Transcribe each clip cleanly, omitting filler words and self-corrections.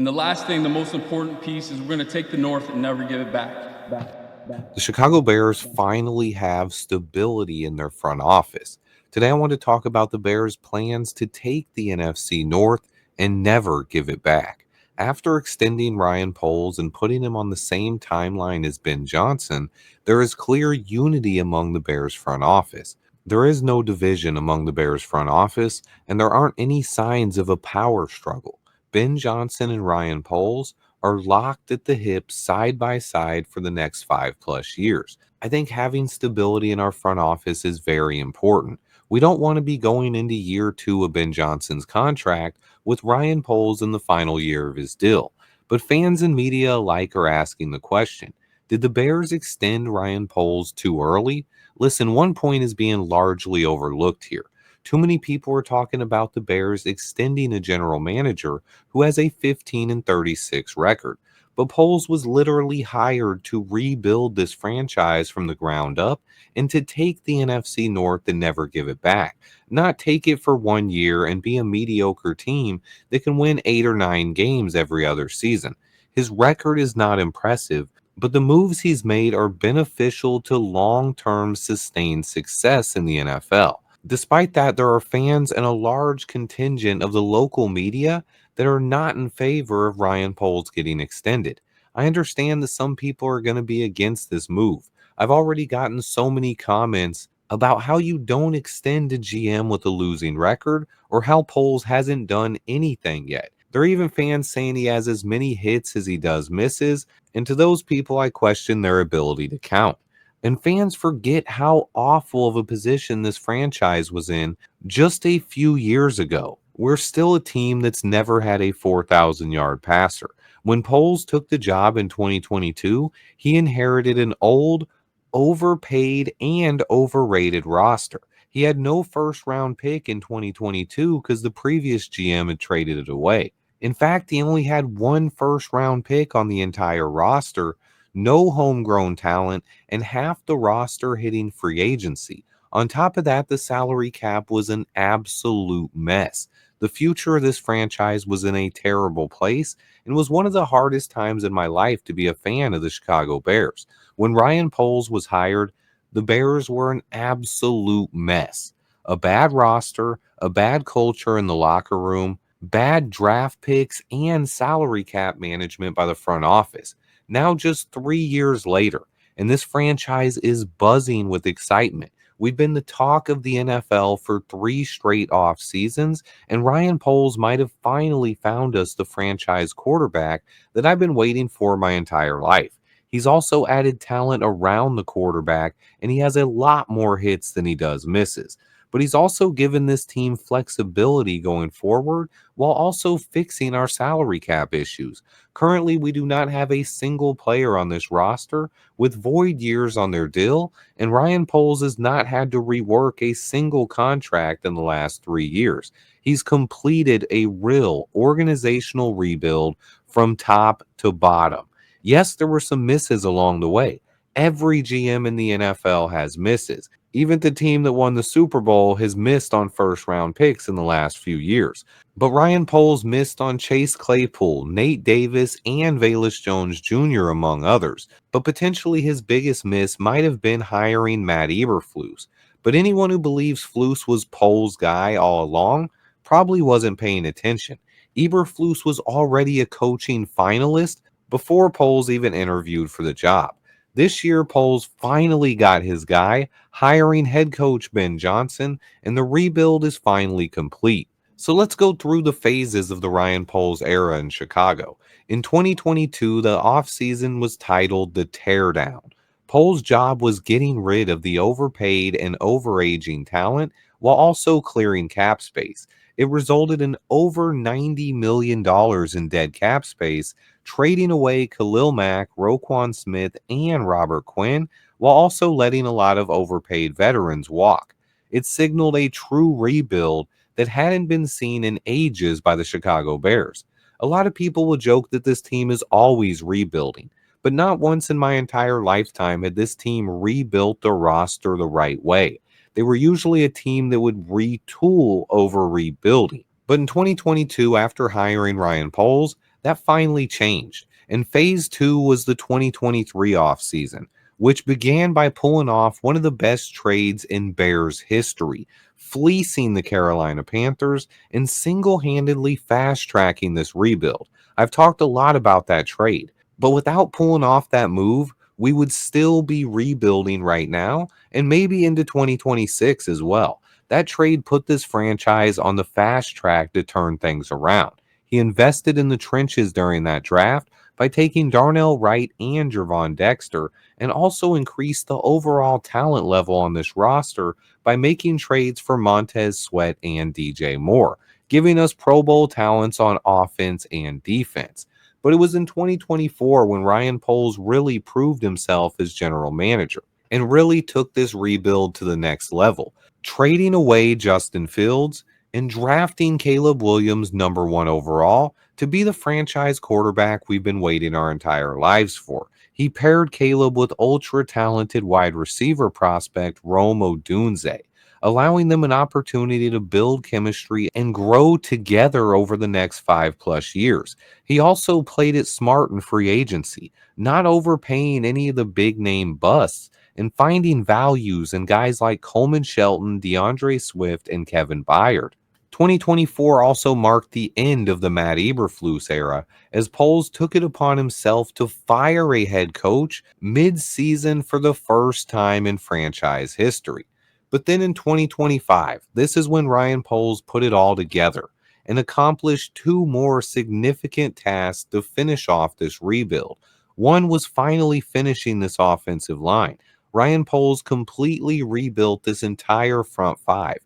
And the last thing, the most important piece, is we're going to take the North and never give it back. The Chicago Bears finally have stability in their front office. Today, I want to talk about the Bears' plans to take the NFC North and never give it back. After extending Ryan Poles and putting him on the same timeline as Ben Johnson, there is clear unity among the Bears' front office. There is no division among the Bears' front office, and there aren't any signs of a power struggle. Ben Johnson and Ryan Poles are locked at the hip side by side for the next 5+ years. I think having stability in our front office is very important. We don't want to be going into year 2 of Ben Johnson's contract with Ryan Poles in the final year of his deal. But fans and media alike are asking the question, did the Bears extend Ryan Poles too early? Listen, one point is being largely overlooked here. Too many people are talking about the Bears extending a general manager who has a 15-36 record. But Poles was literally hired to rebuild this franchise from the ground up and to take the NFC North and never give it back. Not take it for 1 year and be a mediocre team that can win 8 or 9 games every other season. His record is not impressive, but the moves he's made are beneficial to long-term sustained success in the NFL. Despite that, there are fans and a large contingent of the local media that are not in favor of Ryan Poles getting extended. I understand that some people are going to be against this move. I've already gotten so many comments about how you don't extend a GM with a losing record or how Poles hasn't done anything yet. There are even fans saying he has as many hits as he does misses, and to those people, I question their ability to count. And fans forget how awful of a position this franchise was in just a few years ago. We're still a team that's never had a 4,000-yard passer. When Poles took the job in 2022, he inherited an old, overpaid, and overrated roster. He had no first-round pick in 2022 because the previous GM had traded it away. In fact, he only had one first-round pick on the entire roster, no homegrown talent, and half the roster hitting free agency. On top of that, the salary cap was an absolute mess. The future of this franchise was in a terrible place and was one of the hardest times in my life to be a fan of the Chicago Bears. When Ryan Poles was hired, the Bears were an absolute mess. A bad roster, a bad culture in the locker room, bad draft picks, and salary cap management by the front office. Now, just 3 years later, and this franchise is buzzing with excitement. We've been the talk of the NFL for 3 straight off seasons, and Ryan Poles might have finally found us the franchise quarterback that I've been waiting for my entire life. He's also added talent around the quarterback, and he has a lot more hits than he does misses. But he's also given this team flexibility going forward while also fixing our salary cap issues. Currently, we do not have a single player on this roster with void years on their deal, and Ryan Poles has not had to rework a single contract in the last 3 years. He's completed a real organizational rebuild from top to bottom. Yes, there were some misses along the way. Every GM in the NFL has misses. Even the team that won the Super Bowl has missed on first round picks in the last few years. But Ryan Poles missed on Chase Claypool, Nate Davis, and Velus Jones Jr., among others. But potentially his biggest miss might have been hiring Matt Eberflus. But anyone who believes Flus was Poles' guy all along probably wasn't paying attention. Eberflus was already a coaching finalist before Poles even interviewed for the job. This year, Poles finally got his guy, hiring head coach Ben Johnson, and the rebuild is finally complete. So let's go through the phases of the Ryan Poles era in Chicago. In 2022, the offseason was titled The Teardown. Poles' job was getting rid of the overpaid and overaging talent while also clearing cap space. It resulted in over $90 million in dead cap space, trading away Khalil Mack, Roquan Smith, and Robert Quinn, while also letting a lot of overpaid veterans walk. It signaled a true rebuild that hadn't been seen in ages by the Chicago Bears. A lot of people will joke that this team is always rebuilding, but not once in my entire lifetime had this team rebuilt the roster the right way. They were usually a team that would retool over rebuilding. But in 2022, after hiring Ryan Poles, That finally changed. And phase two was the 2023 offseason, which began by pulling off one of the best trades in Bears history, fleecing the Carolina Panthers and single handedly fast tracking this rebuild. I've talked a lot about that trade, but without pulling off that move, we would still be rebuilding right now and maybe into 2026 as well. That trade put this franchise on the fast track to turn things around. He invested in the trenches during that draft by taking Darnell Wright and Gervon Dexter, and also increased the overall talent level on this roster by making trades for Montez Sweat and DJ Moore, giving us Pro Bowl talents on offense and defense. But it was in 2024 when Ryan Poles really proved himself as general manager and really took this rebuild to the next level, trading away Justin Fields and drafting Caleb Williams #1 overall to be the franchise quarterback we've been waiting our entire lives for. He paired Caleb with ultra-talented wide receiver prospect Rome Odunze, allowing them an opportunity to build chemistry and grow together over the next 5+ years. He also played it smart in free agency, not overpaying any of the big-name busts and finding values in guys like Coleman Shelton, DeAndre Swift, and Kevin Byard. 2024 also marked the end of the Matt Eberflus era, as Poles took it upon himself to fire a head coach mid-season for the first time in franchise history. But then in 2025, this is when Ryan Poles put it all together and accomplished two more significant tasks to finish off this rebuild. One was finally finishing this offensive line. Ryan Poles completely rebuilt this entire front five.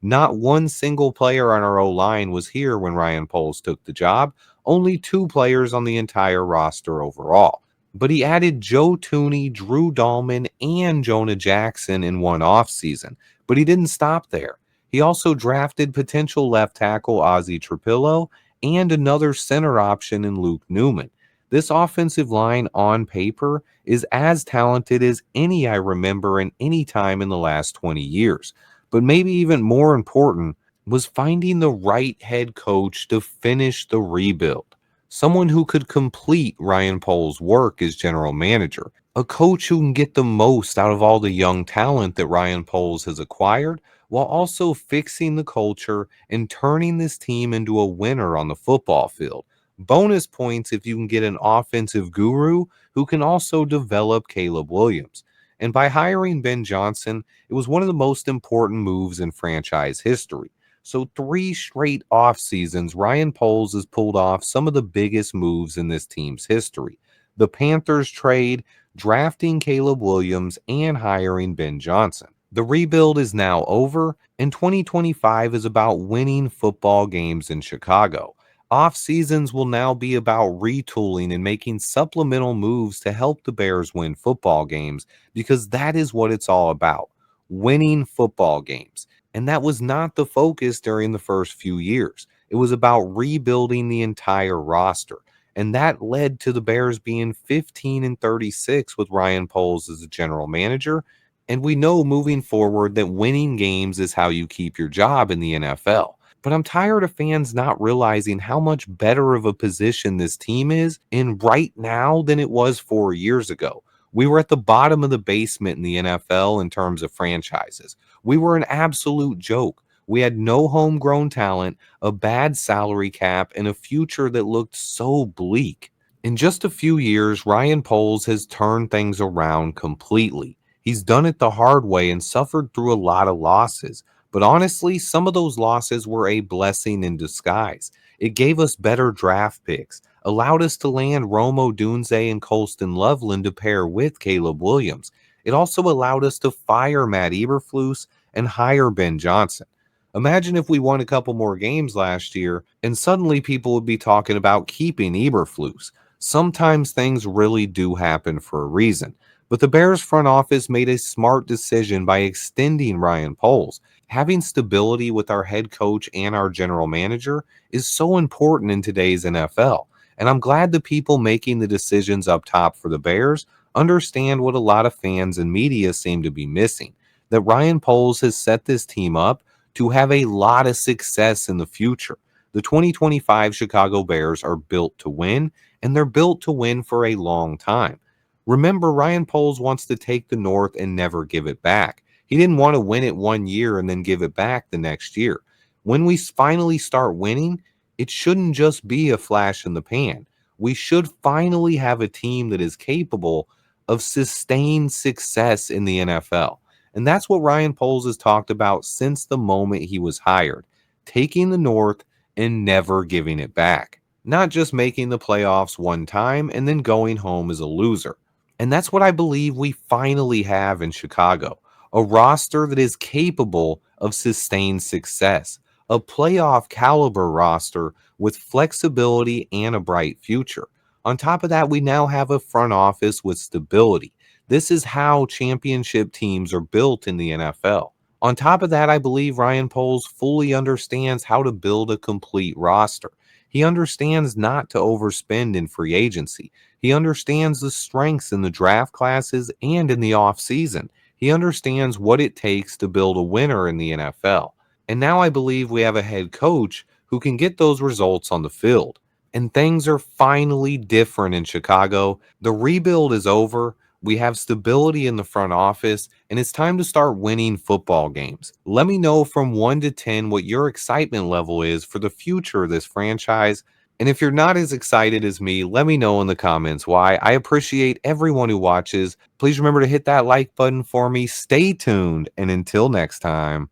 Not one single player on our O-line was here when Ryan Poles took the job, only two players on the entire roster overall. But he added Joe Tooney, Drew Dahlman, and Jonah Jackson in one offseason. But he didn't stop there. He also drafted potential left tackle Ozzie Trapillo and another center option in Luke Newman. This offensive line on paper is as talented as any I remember in any time in the last 20 years. But maybe even more important was finding the right head coach to finish the rebuild. Someone who could complete Ryan Poles' work as general manager. A coach who can get the most out of all the young talent that Ryan Poles has acquired, while also fixing the culture and turning this team into a winner on the football field. Bonus points if you can get an offensive guru who can also develop Caleb Williams. And by hiring Ben Johnson, it was one of the most important moves in franchise history. So 3 straight off seasons, Ryan Poles has pulled off some of the biggest moves in this team's history. The Panthers trade, drafting Caleb Williams, and hiring Ben Johnson. The rebuild is now over, and 2025 is about winning football games in Chicago. Off seasons will now be about retooling and making supplemental moves to help the Bears win football games, because that is what it's all about, winning football games. And that was not the focus during the first few years. It was about rebuilding the entire roster. And that led to the Bears being 15-36 with Ryan Poles as a general manager. And we know moving forward that winning games is how you keep your job in the NFL. But I'm tired of fans not realizing how much better of a position this team is in right now than it was 4 years ago. We were at the bottom of the basement in the NFL in terms of franchises. We were an absolute joke. We had no homegrown talent, a bad salary cap, and a future that looked so bleak. In just a few years, Ryan Poles has turned things around completely. He's done it the hard way and suffered through a lot of losses. But honestly, some of those losses were a blessing in disguise. It gave us better draft picks, allowed us to land Rome Odunze and Colston Loveland to pair with Caleb Williams. It also allowed us to fire Matt Eberflus and hire Ben Johnson. Imagine if we won a couple more games last year and suddenly people would be talking about keeping Eberflus. Sometimes things really do happen for a reason. But the Bears front office made a smart decision by extending Ryan Poles. Having stability with our head coach and our general manager is so important in today's NFL. And I'm glad the people making the decisions up top for the Bears understand what a lot of fans and media seem to be missing, that Ryan Poles has set this team up to have a lot of success in the future. The 2025 Chicago Bears are built to win, and they're built to win for a long time. Remember, Ryan Poles wants to take the North and never give it back. He didn't want to win it one year and then give it back the next year. When we finally start winning, it shouldn't just be a flash in the pan. We should finally have a team that is capable of sustained success in the NFL. And that's what Ryan Poles has talked about since the moment he was hired, taking the North and never giving it back. Not just making the playoffs one time and then going home as a loser. And that's what I believe we finally have in Chicago, a roster that is capable of sustained success, a playoff caliber roster with flexibility and a bright future. On top of that, we now have a front office with stability. This is how championship teams are built in the NFL. On top of that, I believe Ryan Poles fully understands how to build a complete roster. He understands not to overspend in free agency. He understands the strengths in the draft classes and in the offseason. He understands what it takes to build a winner in the NFL. And now I believe we have a head coach who can get those results on the field. And things are finally different in Chicago. The rebuild is over. We have stability in the front office, and it's time to start winning football games. Let me know from 1 to 10 what your excitement level is for the future of this franchise. And if you're not as excited as me, let me know in the comments why. I appreciate everyone who watches. Please remember to hit that like button for me. Stay tuned, and until next time,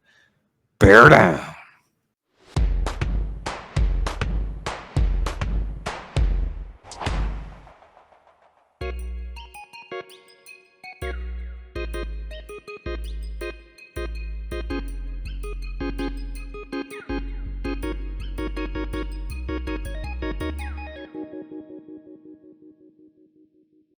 bear down.